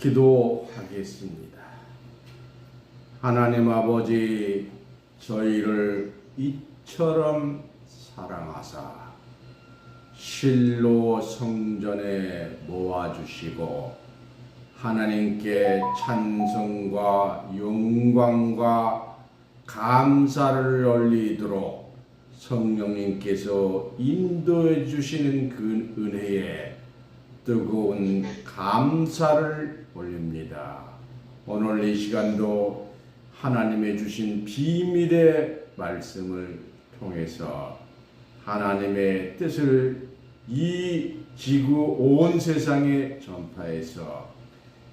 기도하겠습니다. 하나님 아버지, 저희를 이처럼 사랑하사 실로 성전에 모아주시고 하나님께 찬송과 영광과 감사를 올리도록 성령님께서 인도해 주시는 그 은혜에 뜨거운 감사를 올립니다. 오늘 이 시간도 하나님의 주신 비밀의 말씀을 통해서 하나님의 뜻을 이 지구 온 세상에 전파해서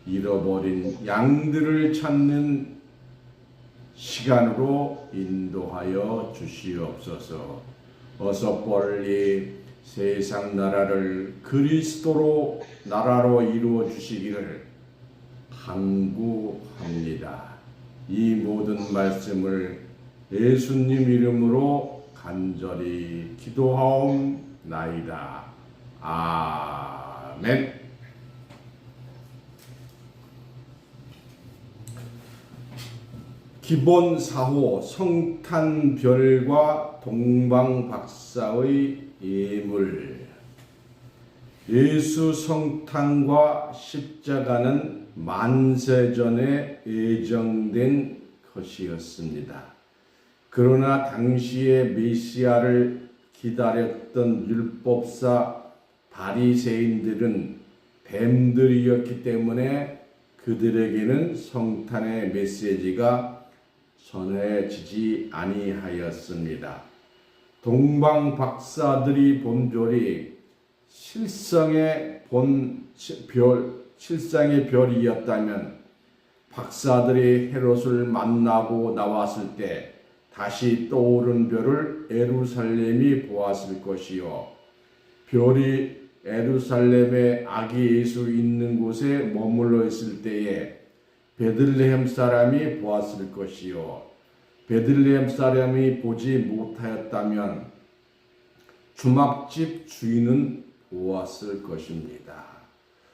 잃어버린 양들을 찾는 시간으로 인도하여 주시옵소서. 어서 빨리 세상 나라를 그리스도로 나라로 이루어 주시기를 간구합니다. 이 모든 말씀을 예수님 이름으로 간절히 기도하옵나이다. 아멘. 기본 4호 성탄별과 동방박사의 예물. 예수 성탄과 십자가는 만세전에 예정된 것이었습니다. 그러나 당시에 메시아를 기다렸던 율법사 바리새인들은 뱀들이었기 때문에 그들에게는 성탄의 메시지가 전해지지 아니하였습니다. 동방박사들이 본 별이 실상의 별이었다면 박사들이 헤롯을 만나고 나왔을 때 다시 떠오른 별을 예루살렘이 보았을 것이요, 별이 예루살렘에 아기 예수 있는 곳에 머물러 있을 때에 베들레헴 사람이 보았을 것이요, 베들레헴 사람이 보지 못하였다면 주막집 주인은 보았을 것입니다.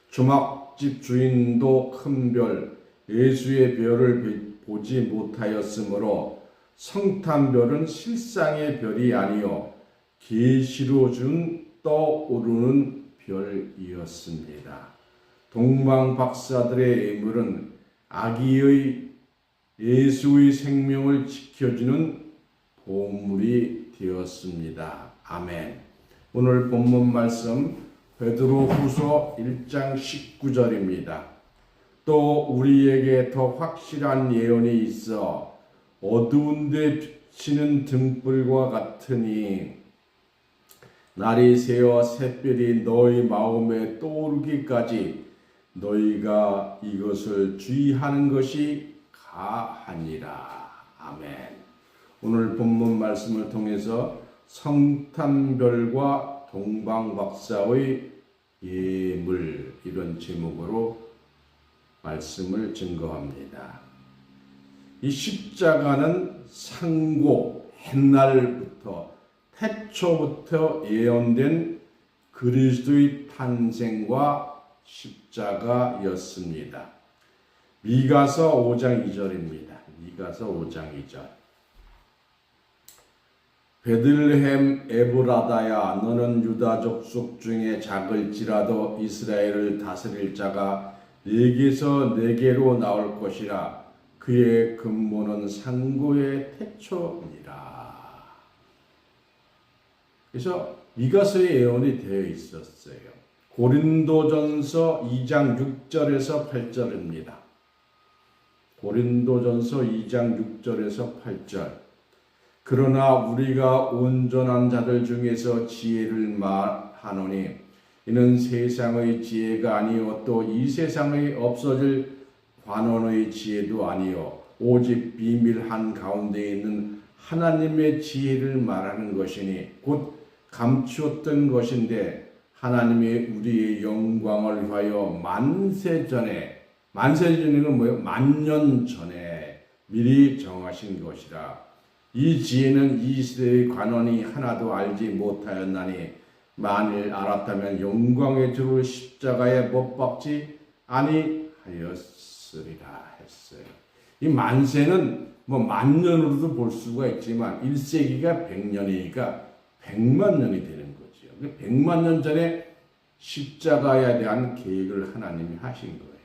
주막집 주인도 큰 별, 예수의 별을 보지 못하였으므로 성탄별은 실상의 별이 아니요 계시로 준 떠오르는 별이었습니다. 동방박사들의 예물은 아기의 예수의 생명을 지켜주는 보물이 되었습니다. 아멘. 오늘 본문 말씀 베드로후서 1장 19절입니다. 또 우리에게 더 확실한 예언이 있어 어두운 데 비치는 등불과 같으니 날이 새어 샛별이 너희 마음에 떠오르기까지 너희가 이것을 주의하는 것이 가하니라. 아멘. 오늘 본문 말씀을 통해서 성탄별과 동방박사의 예물, 이런 제목으로 말씀을 증거합니다. 이 십자가는 상고 옛날부터 태초부터 예언된 그리스도의 탄생과 십자가였습니다. 미가서 5장 2절입니다. 미가서 5장 2절. 베들레헴 에브라다야, 너는 유다 족속 중에 작을지라도 이스라엘을 다스릴 자가 네게서 네게로 나올 것이라. 그의 근본은 상고의 태초니라. 그래서 미가서의 예언이 되어 있었어요. 고린도전서 2장 6절에서 8절입니다. 고린도전서 2장 6절에서 8절. 그러나 우리가 온전한 자들 중에서 지혜를 말하노니 이는 세상의 지혜가 아니요 또 이 세상의 없어질 관원의 지혜도 아니요 오직 비밀 한가운데 있는 하나님의 지혜를 말하는 것이니 곧 감추었던 것인데 하나님이 우리의 영광을 위하여 만세전에는 뭐예요? 만년 전에 미리 정하신 것이라. 이 지혜는 이 시대의 관원이 하나도 알지 못하였나니 만일 알았다면 영광의 주를 십자가에 못 박지 아니 하였으리라 했어요. 이 만세는 뭐 만년으로도 볼 수가 있지만 1세기가 100년이니까 100만 년이 되는 거죠. 100만 년 전에 십자가에 대한 계획을 하나님이 하신 거예요.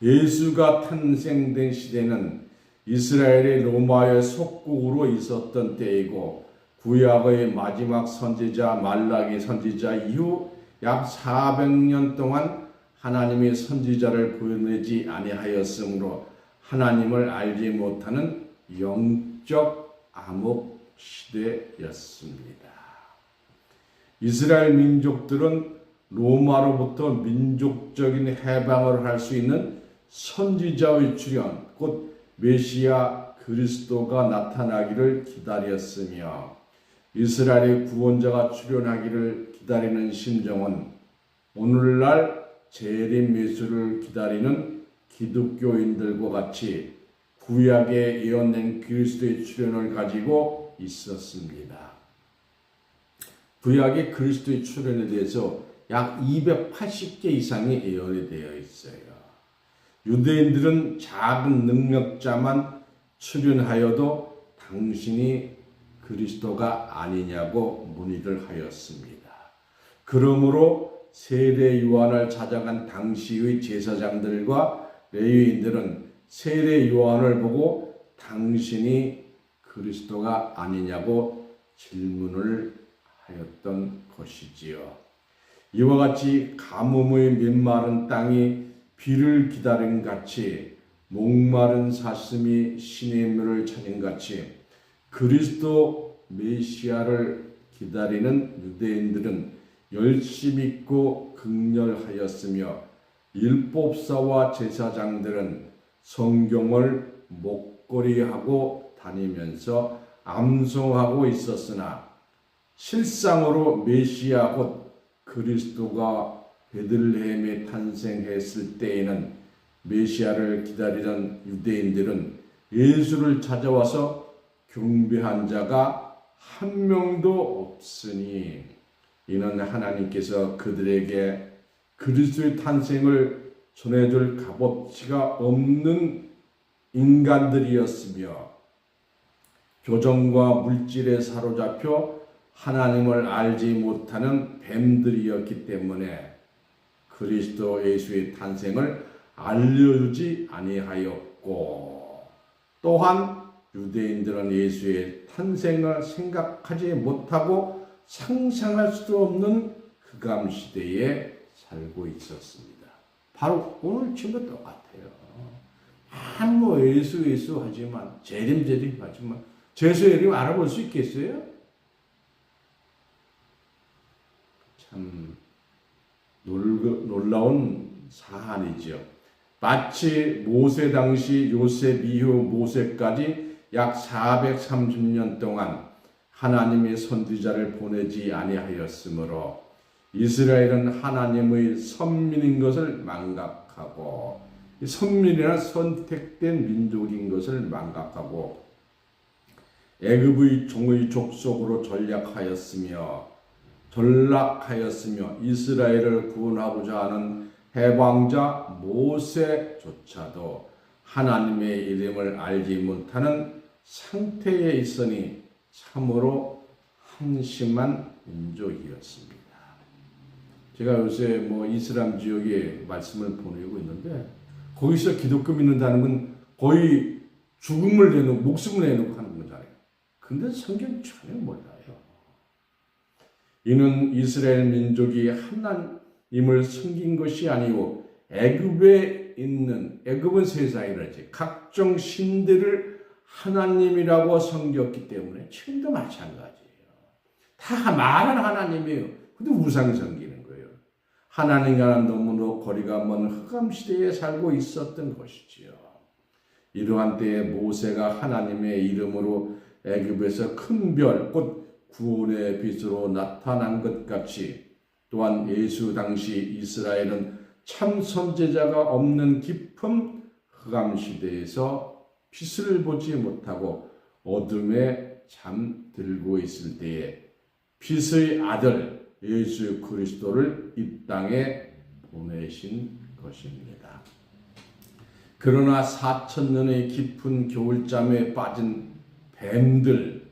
예수가 탄생된 시대는 이스라엘이 로마의 속국으로 있었던 때이고 구약의 마지막 선지자 말라기 선지자 이후 약 400년 동안 하나님의 선지자를 보내지 아니하였으므로 하나님을 알지 못하는 영적 암흑 시대였습니다. 이스라엘 민족들은 로마로부터 민족적인 해방을 할 수 있는 선지자의 출현, 곧 메시아 그리스도가 나타나기를 기다렸으며 이스라엘의 구원자가 출현하기를 기다리는 심정은 오늘날 재림 예수를 기다리는 기독교인들과 같이 구약에 예언된 그리스도의 출현을 가지고 있었습니다. 구약의 그리스도의 출현에 대해서 약 280개 이상의 예언이 되어 있어요. 유대인들은 작은 능력자만 출현하여도 당신이 그리스도가 아니냐고 문의를 하였습니다. 그러므로 세례 요한을 찾아간 당시의 제사장들과 레위인들은 세례 요한을 보고 당신이 그리스도가 아니냐고 질문을 하였던 것이지요. 이와 같이 가뭄의 메마른 땅이 비를 기다린 같이 목마른 사슴이 신의 물을 찾은 같이 그리스도 메시아를 기다리는 유대인들은 열심 있고 극렬하였으며 율법사와 제사장들은 성경을 목걸이하고 다니면서 암송하고 있었으나 실상으로 메시아 곧 그리스도가 베들레헴에 탄생했을 때에는 메시아를 기다리던 유대인들은 예수를 찾아와서 경배한 자가 한 명도 없으니 이는 하나님께서 그들에게 그리스도의 탄생을 전해줄 값어치가 없는 인간들이었으며 교정과 물질에 사로잡혀 하나님을 알지 못하는 뱀들이었기 때문에 그리스도 예수의 탄생을 알려주지 아니하였고 또한 유대인들은 예수의 탄생을 생각하지 못하고 상상할 수도 없는 흑암 시대에 살고 있었습니다. 바로 오늘 지금도 똑같아요. 뭐 예수 하지만 재림 하지만 예수의 이름 알아볼 수 있겠어요? 참 놀라운 사안이죠. 마치 모세 당시 요셉 이후 모세까지 약 430년 동안 하나님의 선지자를 보내지 아니하였으므로 이스라엘은 하나님의 선민인 것을 망각하고 선민이나 선택된 민족인 것을 망각하고 애굽의 종의 족속으로 전락하였으며 이스라엘을 구원하고자 하는 해방자 모세조차도 하나님의 이름을 알지 못하는 상태에 있으니 참으로 한심한 민족이었습니다. 제가 요새 이슬람 지역에 말씀을 보내고 있는데 거기서 기독교 믿는다는 건 거의 죽음을 내놓고 목숨을 내놓고 하는 거잖아요. 근데 성경 전혀 몰라요. 이는 이스라엘 민족이 하나님을 섬긴 것이 아니고 애굽은 세상이라지 각종 신들을 하나님이라고 섬겼기 때문에 지금도 마찬가지예요. 다 말은 하나님이에요. 근데 우상 섬기는 거예요. 하나님과는 너무나 거리가 먼 흑암 시대에 살고 있었던 것이지요. 이러한 때에 모세가 하나님의 이름으로 애굽에서 큰 별, 곧 구원의 빛으로 나타난 것 같이 또한 예수 당시 이스라엘은 참 선지자가 없는 깊은 흑암 시대에서 빛을 보지 못하고 어둠에 잠들고 있을 때에 빛의 아들 예수 그리스도를 이 땅에 보내신 것입니다. 그러나 4,000년의 깊은 겨울잠에 빠진 뱀들은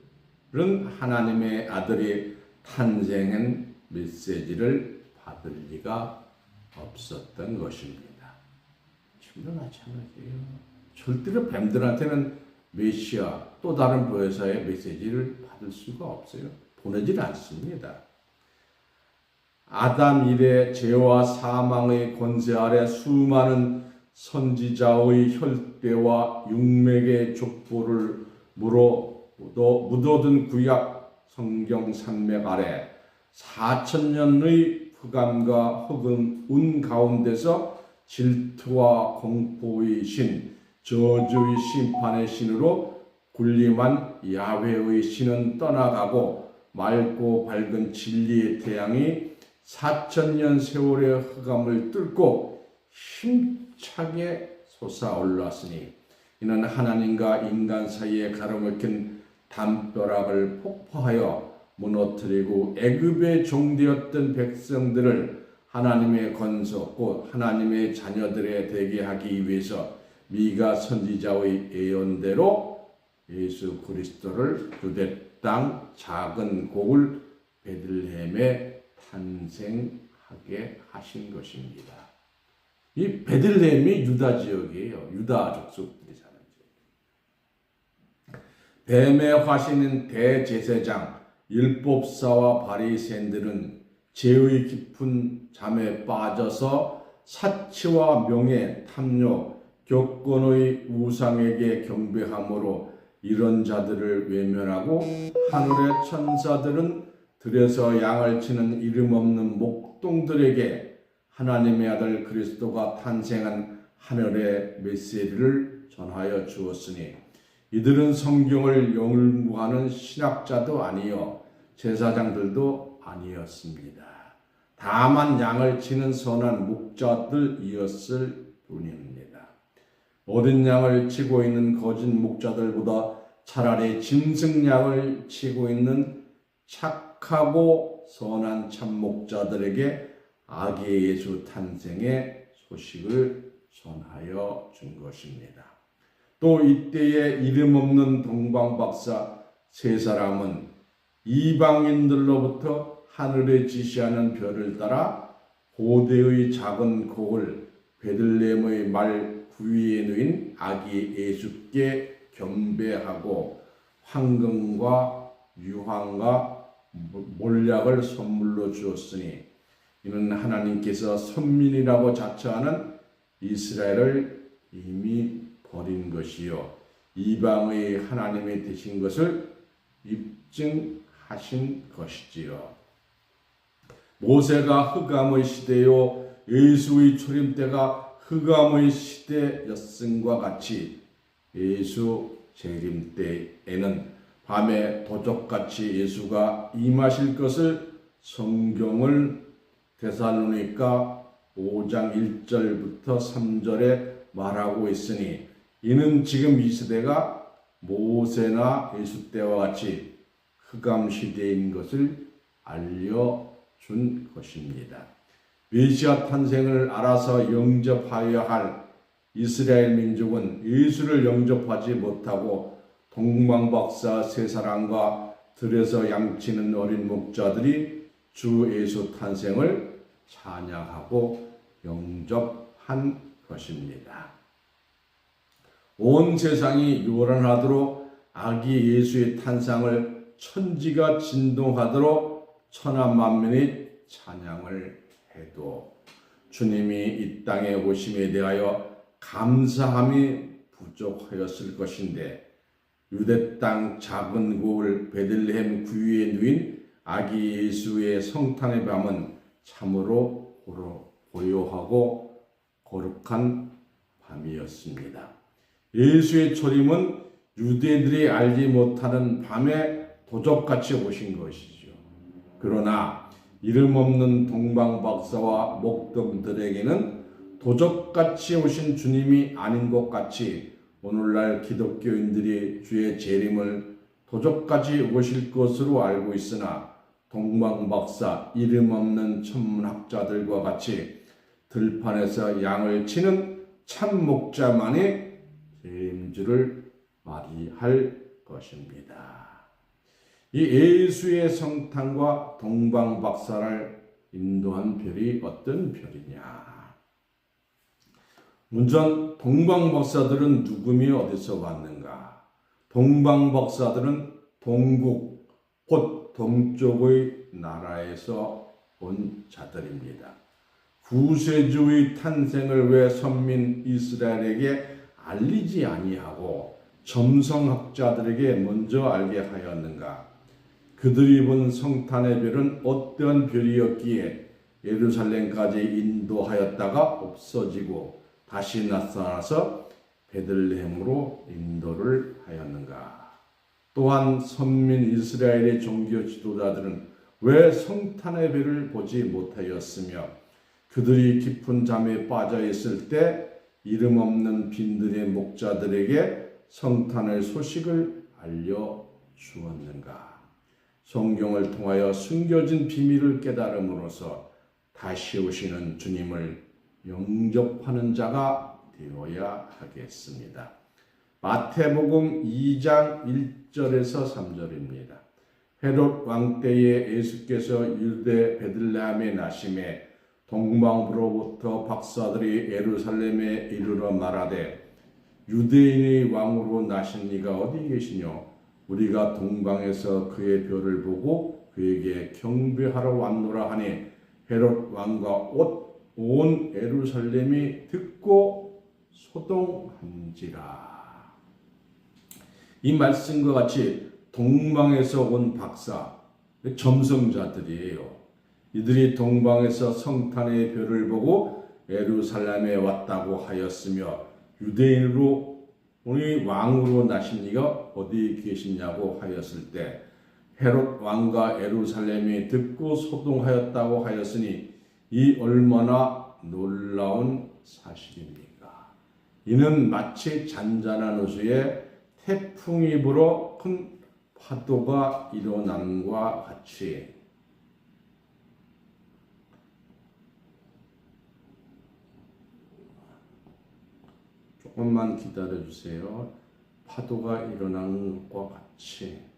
하나님의 아들이 탄생한 메시지를 받을 리가 없었던 것입니다. 지금도 마찬가지예요. 절대로 뱀들한테는 메시아 또 다른 보혜사의 메시지를 받을 수가 없어요. 보내질 않습니다. 아담 이래 죄와 사망의 권세 아래 수많은 선지자의 혈대와 육맥의 족보를 묻어둔 구약 성경 산맥 아래 4,000년의 흑암과 흑은 가운데서 질투와 공포의 신, 저주의 심판의 신으로 군림한 야훼의 신은 떠나가고 맑고 밝은 진리의 태양이 4,000년 세월의 흑암을 뚫고 힘차게 솟아올랐으니 이는 하나님과 인간 사이에 가로막힌 담벼락을 폭파하여 무너뜨리고 애굽의 종되었던 백성들을 하나님의 건속 곧 하나님의 자녀들에 되게 하기 위해서 미가 선지자의 예언대로 예수 그리스도를 유대 땅 작은 고을 베들레헴에 탄생하게 하신 것입니다. 이 베들레헴이 유다 지역이에요. 유다 족속들이 사는 지역. 뱀의 화신인 대제사장 율법사와 바리새인들은 죄의 깊은 잠에 빠져서 사치와 명예, 탐욕, 격권의 우상에게 경배함으로 이런 자들을 외면하고 하늘의 천사들은 들에서 양을 치는 이름 없는 목동들에게 하나님의 아들 그리스도가 탄생한 하늘의 메시지를 전하여 주었으니 이들은 성경을 연구하는 신학자도 아니요 제사장들도 아니었습니다. 다만 양을 치는 선한 목자들이었을 뿐입니다. 어린 양을 치고 있는 거짓 목자들보다 차라리 짐승양을 치고 있는 착하고 선한 참 목자들에게 아기 예수 탄생의 소식을 전하여 준 것입니다. 또 이때에 이름 없는 동방박사 세 사람은 이방인들로부터 하늘에 지시하는 별을 따라 고대의 작은 고을 베들레헴의 말 구위에 누인 아기 예수께 경배하고 황금과 유황과 몰약을 선물로 주었으니 이는 하나님께서 선민이라고 자처하는 이스라엘을 이미 버린 것이요 이방의 하나님이 되신 것을 입증하신 것이지요. 모세가 흑암의 시대요 예수의 초림 때가 흑암의 시대였음과 같이 예수 재림 때에는 밤에 도적같이 예수가 임하실 것을 성경을 데살로니가 5장 1절부터 3절에 말하고 있으니 이는 지금 이 시대가 모세나 예수 때와 같이 흑암 시대인 것을 알려준 것입니다. 메시아 탄생을 알아서 영접하여야 할 이스라엘 민족은 예수를 영접하지 못하고 동방박사 세 사람과 들에서 양치는 어린 목자들이 주 예수 탄생을 찬양하고 영접한 것입니다. 온 세상이 요란하도록 아기 예수의 탄생을 천지가 진동하도록 천하 만민이 찬양을 해도 주님이 이 땅에 오심에 대하여 감사함이 부족하였을 것인데 유대 땅 작은 고을 베들레헴 구유에 누인 아기 예수의 성탄의 밤은 참으로 고요하고 거룩한 밤이었습니다. 예수의 초림은 유대인들이 알지 못하는 밤에 도적같이 오신 것이죠. 그러나 이름 없는 동방박사와 목동들에게는 도적같이 오신 주님이 아닌 것 같이 오늘날 기독교인들이 주의 재림을 도적같이 오실 것으로 알고 있으나 동방박사 이름 없는 천문학자들과 같이 들판에서 양을 치는 참 목자만이 재임주를 맞이할 것입니다. 이 예수의 성탄과 동방박사를 인도한 별이 어떤 별이냐? 먼저 동방박사들은 누구며 어디서 왔는가? 동방박사들은 동국, 곧 동쪽의 나라에서 온 자들입니다. 구세주의 탄생을 왜 선민 이스라엘에게 알리지 아니하고 점성학자들에게 먼저 알게 하였는가? 그들이 본 성탄의 별은 어떤 별이었기에 예루살렘까지 인도하였다가 없어지고 다시 나타나서 베들레헴으로 인도를 하였는가? 또한 선민 이스라엘의 종교 지도자들은 왜 성탄의 별을 보지 못하였으며 그들이 깊은 잠에 빠져 있을 때 이름 없는 빈들의 목자들에게 성탄의 소식을 알려 주었는가? 성경을 통하여 숨겨진 비밀을 깨달음으로써 다시 오시는 주님을 영접하는 자가 되어야 하겠습니다. 마태복음 2장 1절에서 3절입니다. 헤롯 왕 때에 예수께서 유대 베들레헴에 나심에 동방으로부터 박사들이 예루살렘에 이르러 말하되 유대인의 왕으로 나신 이가 어디 계시뇨? 우리가 동방에서 그의 별을 보고 그에게 경배하러 왔노라 하니 헤롯 왕과 온 예루살렘이 듣고 소동한지라. 이 말씀과 같이 동방에서 온 박사, 점성자들이에요. 이들이 동방에서 성탄의 별을 보고 예루살렘에 왔다고 하였으며 유대인으로 우리 왕으로 나신 이가 어디 계시냐고 하였을 때 헤롯 왕과 예루살렘이 듣고 소동하였다고 하였으니 이 얼마나 놀라운 사실입니까? 이는 마치 잔잔한 호수에 태풍이 불어 큰 파도가 일어남과 같이 조금만 기다려 주세요. 파도가 일어나는 것과 같이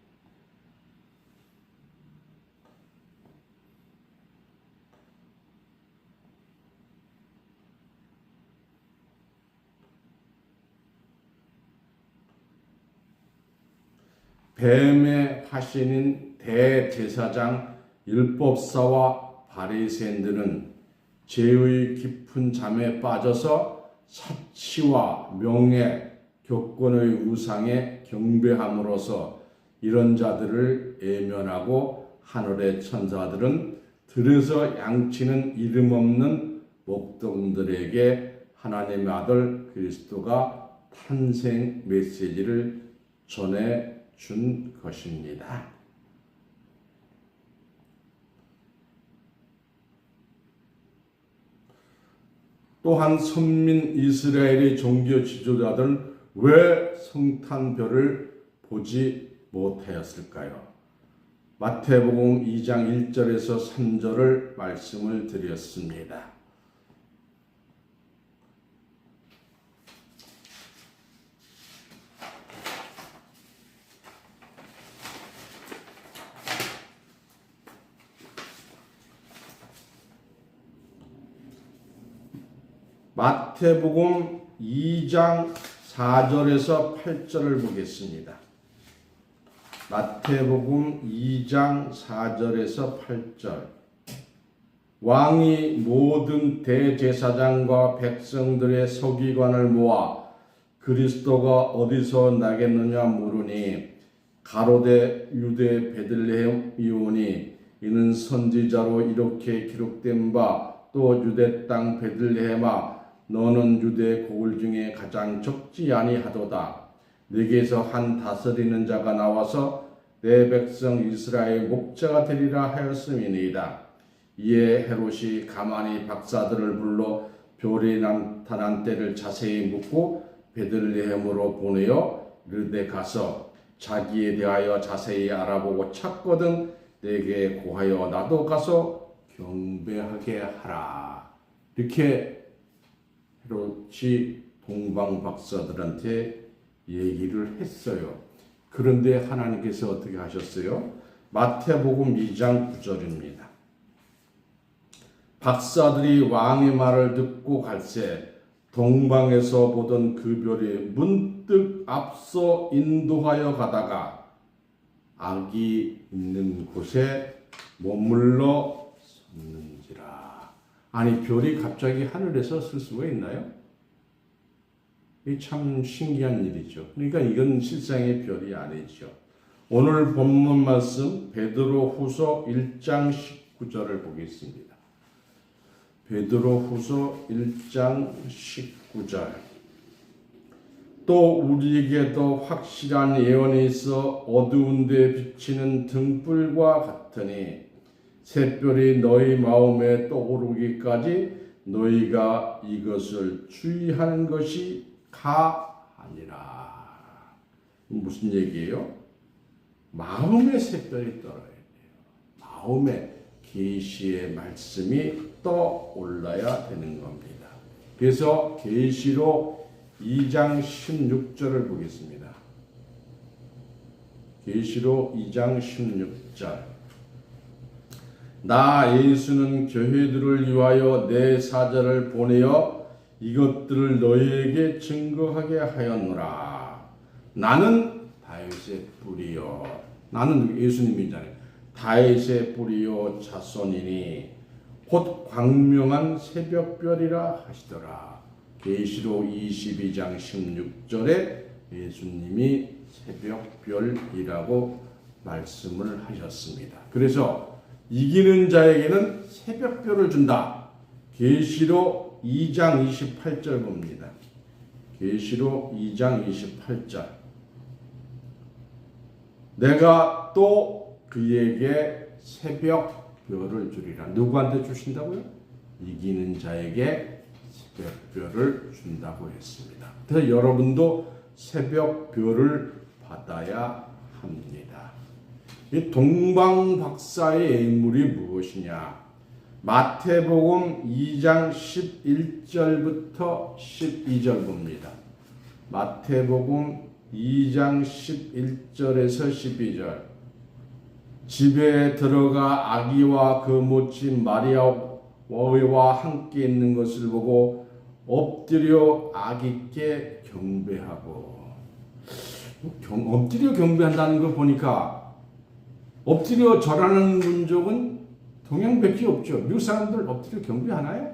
뱀의 화신인 대제사장 율법사와 바리새인들은 죄의 깊은 잠에 빠져서 사치와 명예, 교권의 우상에 경배함으로써 이런 자들을 외면하고 하늘의 천사들은 들에서 양치는 이름 없는 목동들에게 하나님의 아들 그리스도가 탄생 메시지를 전해 준 것입니다. 또한 선민 이스라엘의 종교 지도자들은 왜 성탄별을 보지 못하였을까요? 마태복음 2장 1절에서 3절을 말씀을 드렸습니다. 마태복음 2장 4절에서 8절을 보겠습니다. 마태복음 2장 4절에서 8절. 왕이 모든 대제사장과 백성들의 서기관을 모아 그리스도가 어디서 나겠느냐 물으니 가로되 유대 베들레헴이오니 이는 선지자로 이렇게 기록된 바 또 유대 땅 베들레헴아 너는 유대 고을 중에 가장 적지 아니하도다. 네게서 한 다스리는 자가 나와서 내 백성 이스라엘 목자가 되리라 하였음이니이다. 이에 헤롯이 가만히 박사들을 불러 별이 나타난 때를 자세히 묻고 베들레헴으로 보내어 이르되 가서 자기에 대하여 자세히 알아보고 찾거든 내게 고하여 나도 가서 경배하게 하라. 이렇게 헤롯이 동방 박사들한테 얘기를 했어요. 그런데 하나님께서 어떻게 하셨어요? 마태복음 2장 9절입니다. 박사들이 왕의 말을 듣고 갈새 동방에서 보던 그 별이 문득 앞서 인도하여 가다가 악이 있는 곳에 머물러 섰는지라. 아니, 별이 갑자기 하늘에서 쓸 수가 있나요? 이게 참 신기한 일이죠. 그러니까 이건 실상의 별이 아니죠. 오늘 본문 말씀 베드로후서 1장 19절을 보겠습니다. 베드로후서 1장 19절. 또 우리에게도 확실한 예언이 있어 어두운 데 비치는 등불과 같으니 샛별이 너희 마음에 떠오르기까지 너희가 이것을 주의하는 것이 가아니라. 무슨 얘기예요? 마음에 샛별이 떨어야 돼요. 마음에 계시의 말씀이 떠올라야 되는 겁니다. 그래서 계시록 2장 16절을 보겠습니다. 계시록 2장 16절. 나 예수는 교회들을 위하여 내 사자를 보내어 이것들을 너희에게 증거하게 하였노라. 나는 다윗의 뿌리요. 나는 예수님이잖아요. 다윗의 뿌리요 자손이니 곧 광명한 새벽별이라 하시더라. 계시록 22장 16절에 예수님이 새벽별이라고 말씀을 하셨습니다. 그래서 이기는 자에게는 새벽별을 준다. 계시록 2장 28절 봅니다. 계시록 2장 28절. 내가 또 그에게 새벽별을 주리라. 누구한테 주신다고요? 이기는 자에게 새벽별을 준다고 했습니다. 그래서 여러분도 새벽별을 받아야 합니다. 이 동방박사의 인물이 무엇이냐? 마태복음 2장 11절부터 12절 봅니다. 마태복음 2장 11절에서 12절. 집에 들어가 아기와 그 모친 마리아와 함께 있는 것을 보고 엎드려 아기께 경배하고. 엎드려 경배한다는 걸 보니까 엎드려 절하는 민족은 동양밖에 없죠. 미국 사람들 엎드려 경배하나요?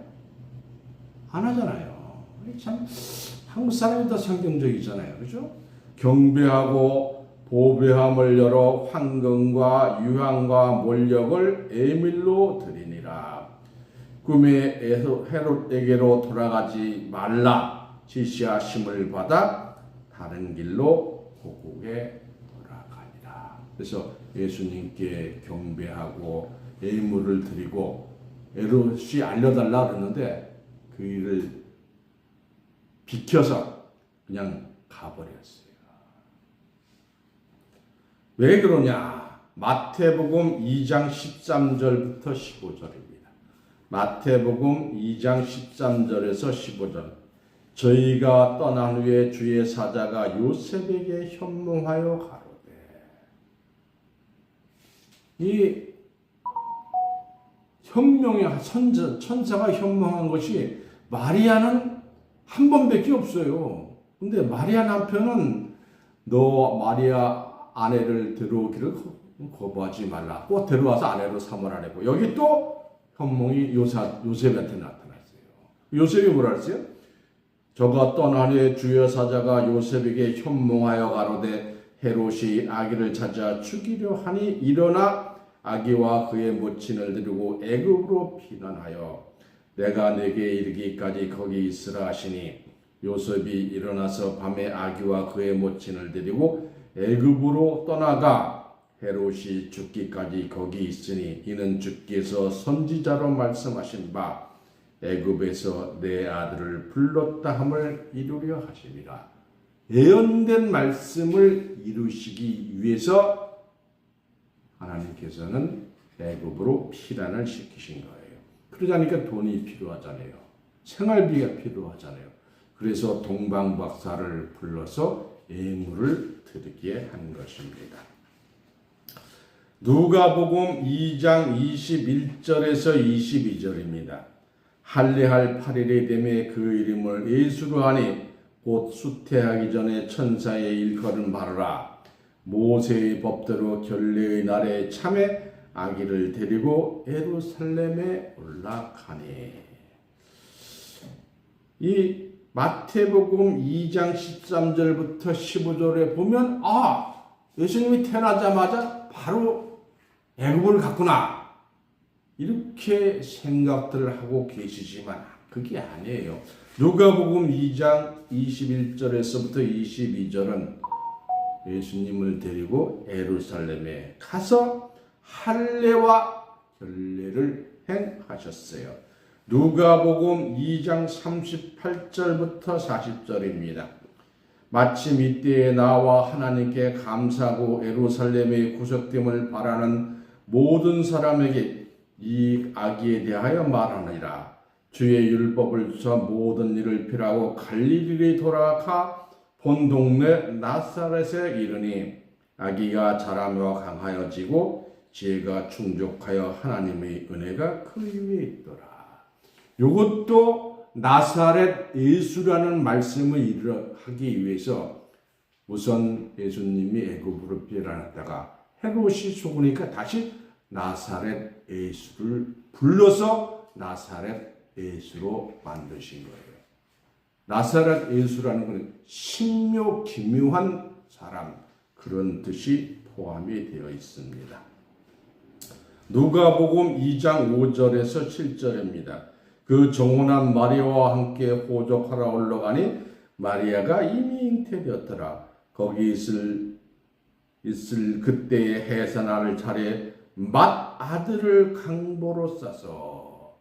안 하잖아요. 참 한국 사람이 더 성경적이잖아요. 그죠? 경배하고 보배함을 열어 황금과 유향과 몰력을 에밀로 드리니라. 꿈에 헤롯에게로 돌아가지 말라 지시하심을 받아 다른 길로 고국에 돌아가니라. 그래서 예수님께 경배하고 예물을 드리고 헤롯이 알려달라 그랬는데 그 일을 비켜서 그냥 가버렸어요. 왜 그러냐? 마태복음 2장 13절부터 15절입니다. 마태복음 2장 13절에서 15절. 저희가 떠난 후에 주의 사자가 요셉에게 현몽하여 가로되. 이 현몽의 천사가 현몽한 것이 마리아는 한 번밖에 없어요. 근데 마리아 남편은 너 마리아 아내를 데려오기를 거부하지 말라. 꼭 데려와서 아내로 삼으라고. 여기 또 현몽이 요셉한테 나타났어요. 요셉이 뭐라 했어요? 저가 떠난 후에 주의 사자가 요셉에게 현몽하여 가로되 헤롯이 아기를 찾아 죽이려 하니 일어나 아기와 그의 모친을 데리고 애굽으로 피난하여 내가 내게 이르기까지 거기 있으라 하시니 요셉이 일어나서 밤에 아기와 그의 모친을 데리고 애굽으로 떠나가 헤롯이 죽기까지 거기 있으니 이는 주께서 선지자로 말씀하신 바 애굽에서 내 아들을 불렀다 함을 이루려 하심이라. 예언된 말씀을 이루시기 위해서 하나님께서는 애굽으로 피난을 시키신 거예요. 그러자니까 돈이 필요하잖아요. 생활비가 필요하잖아요. 그래서 동방박사를 불러서 예물을 드리게 한 것입니다. 누가복음 2장 21절에서 22절입니다. 할례할 8일이 되매 그 이름을 예수로 하니 곧 수태하기 전에 천사의 일컬음 바르라. 모세의 법대로 결례의 날에 참에 아기를 데리고 예루살렘에 올라가니. 이 마태복음 2장 13절부터 15절에 보면 예수님이 태어나자마자 바로 애굽을 갔구나 이렇게 생각들을 하고 계시지만 그게 아니에요. 누가복음 2장 21절에서부터 22절은 예수님을 데리고 예루살렘에 가서 할례와 결례를 행하셨어요. 누가복음 2장 38절부터 40절입니다. 마침 이때에 나와 하나님께 감사하고 예루살렘의 구속됨을 바라는 모든 사람에게 이 아기에 대하여 말하느니라. 주의 율법을 주사 모든 일을 필요하고 갈릴리에 돌아가 본 동네 나사렛에 이르니 아기가 자라며 강하여지고 지혜가 충족하여 하나님의 은혜가 그 위에 있더라. 이것도 나사렛 예수라는 말씀을 하기 위해서 우선 예수님이 애굽으로 피난했다가 헤롯이 속으니까 다시 나사렛 예수를 불러서 나사렛 예수로 만드신 거예요. 나사렛 예수라는 것은 신묘 기묘한 사람 그런 뜻이 포함이 되어 있습니다. 누가복음 2장 5절에서 7절입니다. 그 정혼한 마리아와 함께 호적하러 올라가니 마리아가 이미 잉태되었더라. 거기 있을 그때의 해산하를 차례 맏아들을 강보로 싸서.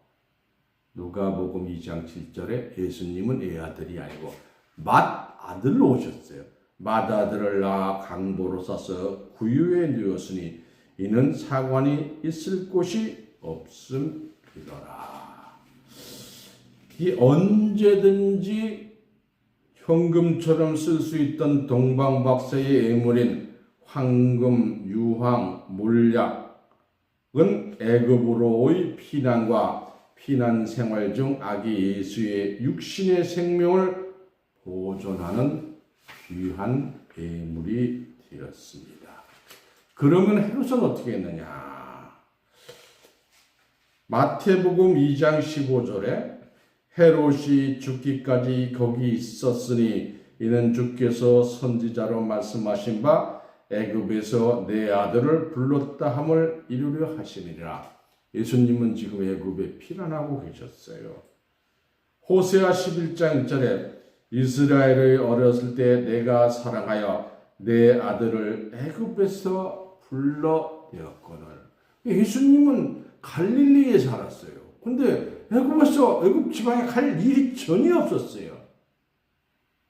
누가복음 2장 7절에 예수님은 애아들이 아니고 맏아들로 오셨어요. 맏아들을 낳아 강보로 싸서 구유에 누웠으니 이는 사관이 있을 곳이 없음이더라. 이 언제든지 현금처럼 쓸 수 있던 동방박사의 예물인 황금, 유황, 몰약은 애굽으로의 피난과 피난 생활 중 아기 예수의 육신의 생명을 보존하는 귀한 예물이 되었습니다. 그러면 헤롯은 어떻게 했느냐? 마태복음 2장 15절에 헤롯이 죽기까지 거기 있었으니 이는 주께서 선지자로 말씀하신 바 애굽에서 내 아들을 불렀다 함을 이루려 하시니라. 예수님은 지금 애굽에 피난하고 계셨어요. 호세아 11장 1절에 이스라엘의 어렸을 때 내가 사랑하여 내 아들을 애굽에서 불러내었거늘. 예수님은 갈릴리에 살았어요. 근데 애굽 지방에 갈 일이 전혀 없었어요.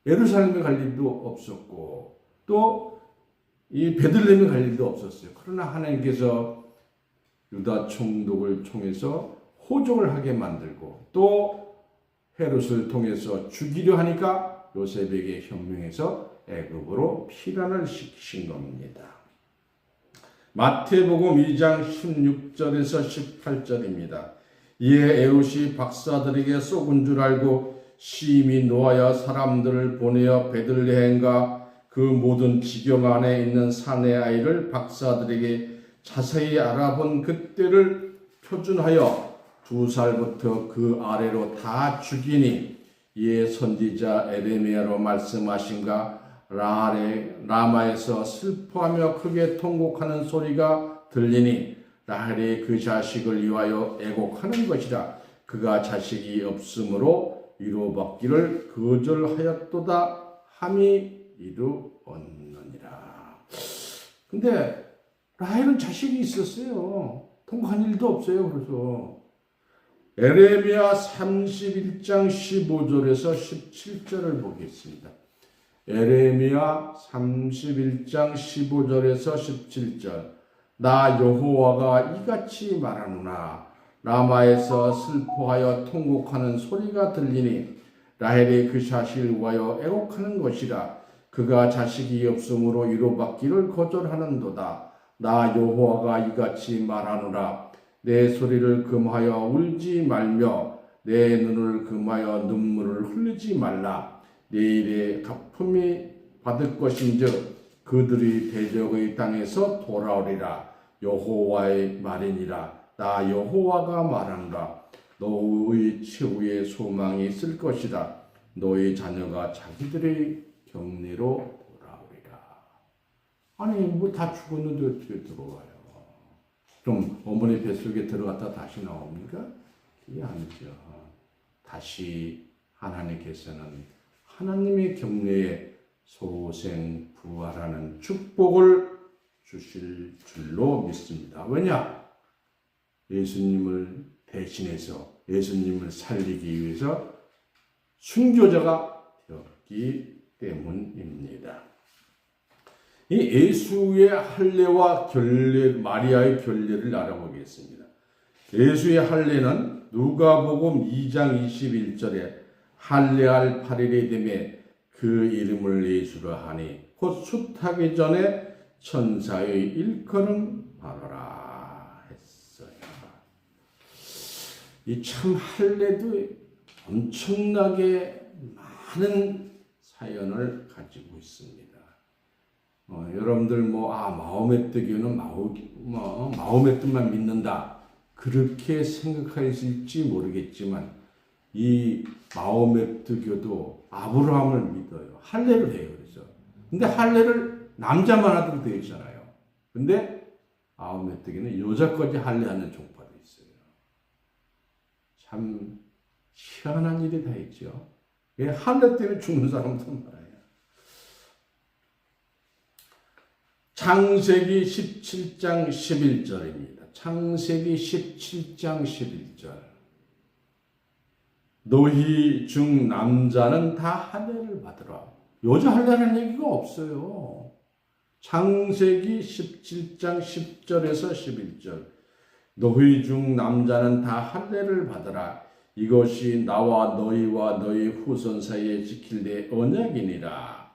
예루살렘에 갈 일도 없었고 또 이 베들레헴에 갈 일도 없었어요. 그러나 하나님께서 유다 총독을 통해서 호적을 하게 만들고 또 헤롯을 통해서 죽이려 하니까 요셉에게 현명해서 애굽으로 피난을 시키신 겁니다. 마태복음 2장 16절에서 18절입니다. 이에 헤롯이 박사들에게 속은 줄 알고 심히 노하여 사람들을 보내어 베들레헴과 그 모든 지경 안에 있는 사내 아이를 박사들에게 자세히 알아본 그때를 표준하여 2살부터 그 아래로 다 죽이니 이에 선지자 에레미야로 말씀하신가 라마에서 슬퍼하며 크게 통곡하는 소리가 들리니 라헬이 그 자식을 위하여 애곡하는 것이라. 그가 자식이 없으므로 위로받기를 거절하였도다 함이 이루었느니라. 근데 라헬은 자식이 있었어요. 통곡한 일도 없어요. 그래서 에레미야 31장 15절에서 17절을 보겠습니다. 에레미야 31장 15절에서 17절. 나 여호와가 이같이 말하노라. 라마에서 슬퍼하여 통곡하는 소리가 들리니 라헬이 그 자식을 위하여 애곡하는 것이라. 그가 자식이 없으므로 위로받기를 거절하는도다. 나 여호와가 이같이 말하노라. 내 소리를 금하여 울지 말며 내 눈을 금하여 눈물을 흘리지 말라. 내일의 갚음이 받을 것인즉 그들이 대적의 땅에서 돌아오리라. 여호와의 말이니라. 나 여호와가 말하노라. 너의 최후의 소망이 있을 것이다. 너의 자녀가 자기들의 경내로 돌아오리라. 아니 뭐 다 죽었는데 어떻게 들어와요? 좀 어머니 뱃속에 들어갔다 다시 나옵니까? 그게 아니죠. 다시 하나님께서는 하나님의 경내에 소생 부활하는 축복을 주실 줄로 믿습니다. 왜냐? 예수님을 대신해서 예수님을 살리기 위해서 순교자가 되었기 때문입니다. 이 예수의 할례와 결례, 마리아의 결례를 알아보겠습니다. 예수의 할례는 누가복음 2장 21절에 할례할 8일이 되매 그 이름을 예수라 하니 곧 숫하기 전에 천사의 일컬음 받아라 했어요. 이 참 할례도 엄청나게 많은 사연을 가지고 있습니다. 여러분들 마음의 뜻에는 마음의 뜻만 믿는다 그렇게 생각하실지 모르겠지만 이 마음의 뜻교도 아브라함을 믿어요. 할례를 해요. 그래서 근데 할례를 남자만 하도록 되어 있잖아요. 근데 마음의 뜻에는 여자까지 할례하는 종파도 있어요. 참 희한한 일이 다 있죠. 할례 때문에 죽는 사람도 많아요. 창세기 17장 11절입니다. 창세기 17장 11절. 너희 중 남자는 다 할례를 받으라. 여자 할례라는 얘기가 없어요. 창세기 17장 10절에서 11절. 너희 중 남자는 다 할례를 받으라. 이것이 나와 너희와 너희 후손 사이에 지킬 내 언약이니라.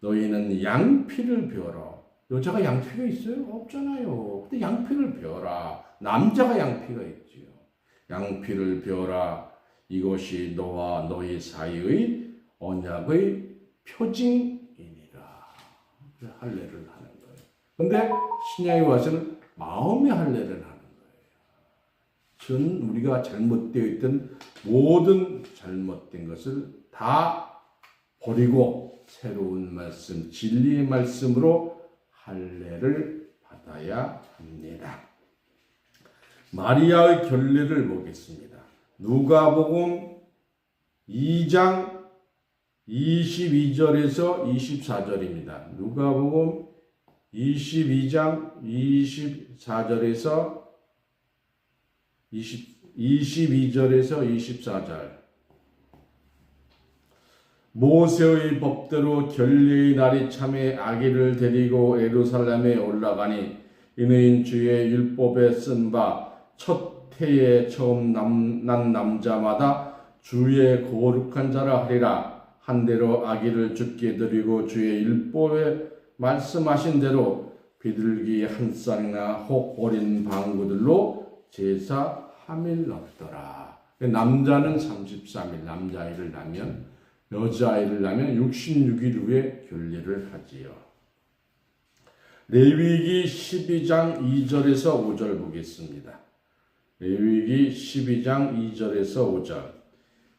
너희는 양피를 베어라. 여자가 양피가 있어요? 없잖아요. 근데 양피를 베어라. 남자가 양피가 있지요. 양피를 베어라. 이것이 너와 너희 사이의 언약의 표징이니라. 할례를 하는 거예요. 근데 신약에 와서는 마음의 할례를 하는 거예요. 전 우리가 잘못되어 있던 모든 잘못된 것을 다 버리고 새로운 말씀, 진리의 말씀으로 할례를 받아야 합니다. 마리아의 결례를 보겠습니다. 누가복음 2장 22절에서 24절입니다. 누가복음 22장 24절에서 22절에서 24절. 모세의 법대로 결례의 날이 참에 아기를 데리고 예루살렘에 올라가니 이는 주의 율법에 쓴 바 첫 해에 처음 난 남자마다 주의 거룩한 자라 하리라. 한대로 아기를 죽게 드리고 주의 율법에 말씀하신 대로 비둘기 한 쌍이나 혹 어린 방구들로 제사 3일 없더라. 남자는 33일 남자아이를 낳으면 여자아이를 낳으면 66일 후에 결례를 하지요. 레위기 12장 2절에서 5절 보겠습니다. 레위기 12장 2절에서 5절.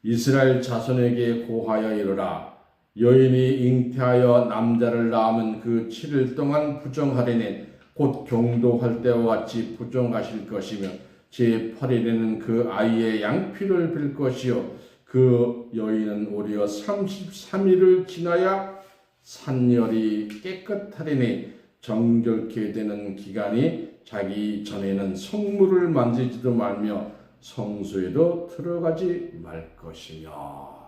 이스라엘 자손에게 고하여 이르라. 여인이 잉태하여 남자를 낳으면 그 7일 동안 부정하리니 곧 경도할 때와 같이 부정하실 것이며 제8일에는 그 아이의 양피를 빌 것이요 그 여인은 오히려 33일을 지나야 산열이 깨끗하리니 정결케 되는 기간이 자기 전에는 성물을 만지지도 말며 성소에도 들어가지 말 것이며.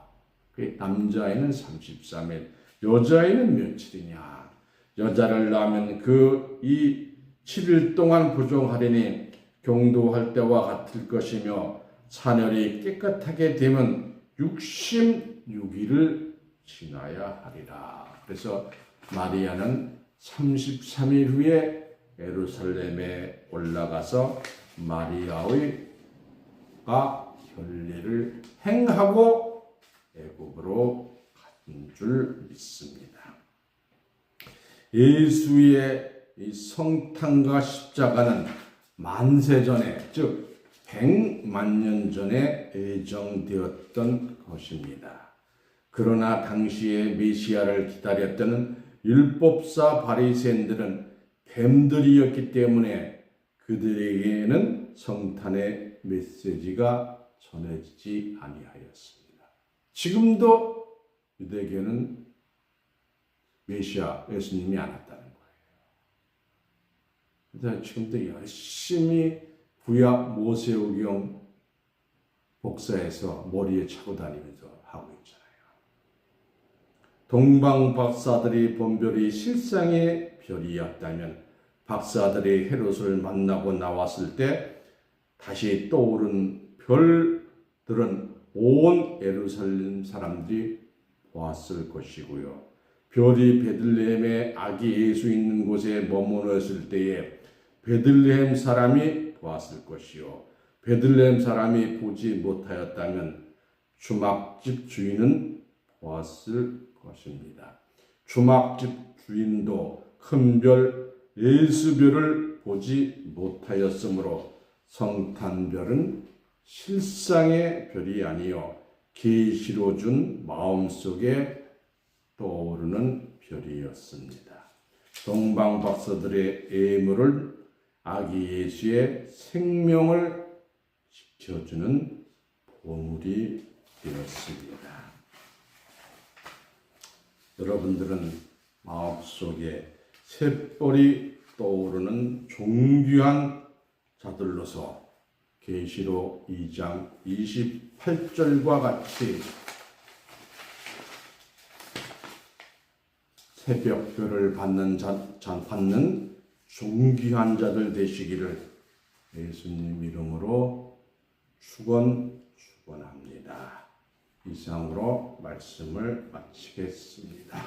남자아이는 33일, 여자아이는 며칠이냐. 여자를 낳으면 이 7일 동안 부정하리니 경도할 때와 같을 것이며 사늘이 깨끗하게 되면 66일을 지나야 하리라. 그래서 마리아는 33일 후에 예루살렘에 올라가서 마리아의 결례를 행하고 애굽으로 간 줄 믿습니다. 예수의 이 성탄과 십자가는 만세전에, 즉 100만 년 전에 예정되었던 것입니다. 그러나 당시에 메시아를 기다렸던 율법사 바리새인들은 뱀들이었기 때문에 그들에게는 성탄의 메시지가 전해지지 아니하였습니다. 지금도 유대교는 메시아 예수님이 안 왔다는 거예요. 그래서 지금도 열심히 구약 모세오경 복사해서 머리에 차고 다니면서 하고 있잖아요. 동방 박사들이 본 별이 실상의 별이었다면 박사들이 헤롯을 만나고 나왔을 때 다시 떠오른 별들은 온 예루살렘 사람들이 보았을 것이고요. 별이 베들레헴에 아기 예수 있는 곳에 머무렀을 때에 베들레헴 사람이 보았을 것이요. 베들레헴 사람이 보지 못하였다면 주막집 주인은 보았을 것입니다. 주막집 주인도 큰 별 예수별을 보지 못하였으므로 성탄별은 실상의 별이 아니요 계시로 준 마음속에 떠오르는 별이었습니다. 동방 박사들의 예물을 아기 예수의 생명을 지켜주는 보물이 되었습니다. 여러분들은 마음속에 샛별이 떠오르는 존귀한 자들로서 계시록 2장 28절과 같이 새벽별을 받는 존귀한 자들 되시기를 예수님 이름으로 축원합니다. 이상으로 말씀을 마치겠습니다.